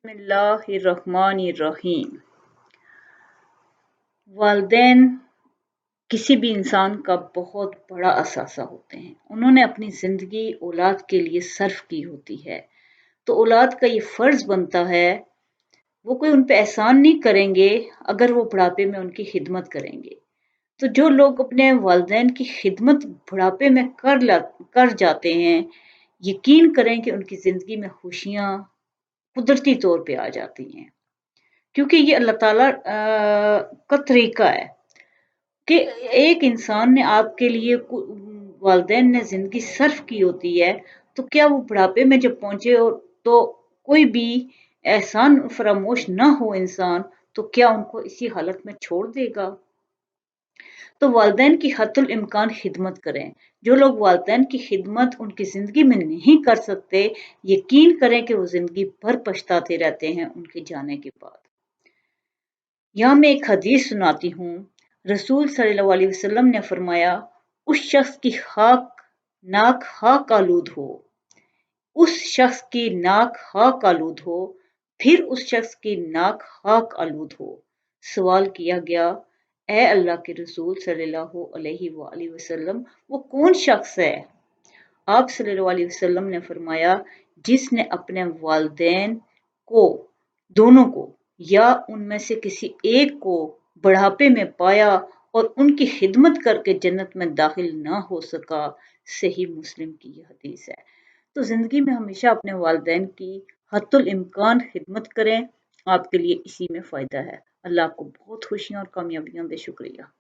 बिस्मिल्लाहिर्रहमानिर्रहीम। वालिदैन किसी भी इंसान का बहुत बड़ा असासा होते हैं। उन्होंने अपनी ज़िंदगी औलाद के लिए सर्फ की होती है, तो औलाद का ये फ़र्ज़ बनता है, वो कोई उन पे एहसान नहीं करेंगे अगर वो बुढ़ापे में उनकी खिदमत करेंगे। तो जो लोग अपने वालिदैन की खिदमत बुढ़ापे में कर जाते हैं, यकीन करें कि उनकी ज़िंदगी में खुशियाँ कुदरती तौर पे आ जाती हैं, क्योंकि ये अल्लाह ताला का तरीका है कि एक इंसान ने आपके लिए वालिदैन ने ज़िंदगी सर्फ की होती है, तो क्या वो बुढ़ापे में जब पहुँचे हो तो कोई भी एहसान फरामोश ना हो इंसान, तो क्या उनको इसी हालत में छोड़ देगा? तो वालिदैन की हद्दुल इम्कान खिदमत करें। जो लोग वालिदैन की खिदमत उनकी ज़िंदगी में नहीं कर सकते, यकीन करें कि वो ज़िंदगी भर पछताते रहते हैं उनके जाने के बाद। यहाँ मैं एक हदीस सुनाती हूँ। रसूल सल्लल्लाहु अलैहि वसल्लम ने फरमाया, उस शख्स की नाक खाक आलूद हो, उस शख्स की नाक खाक आलूद हो, फिर उस शख्स की नाक खाक आलूद हो। सवाल किया गया, ए अल्लाह के रसूल सल्लल्लाहु अलैहि वसल्लम, वो कौन शख्स है? आप सल्लल्लाहु अलैहि वसल्लम ने फरमाया, जिसने अपने वालिदैन को, दोनों को या उनमें से किसी एक को बुढ़ापे में पाया और उनकी खिदमत करके जन्नत में दाखिल ना हो सका। सही मुस्लिम की ये हदीस है। तो ज़िंदगी में हमेशा अपने वालिदैन की हद्दुल इम्कान खिदमत करें, आपके लिए इसी में फ़ायदा है। अल्लाह आपको बहुत खुशियाँ और कामयाबियाँ दे। शुक्रिया।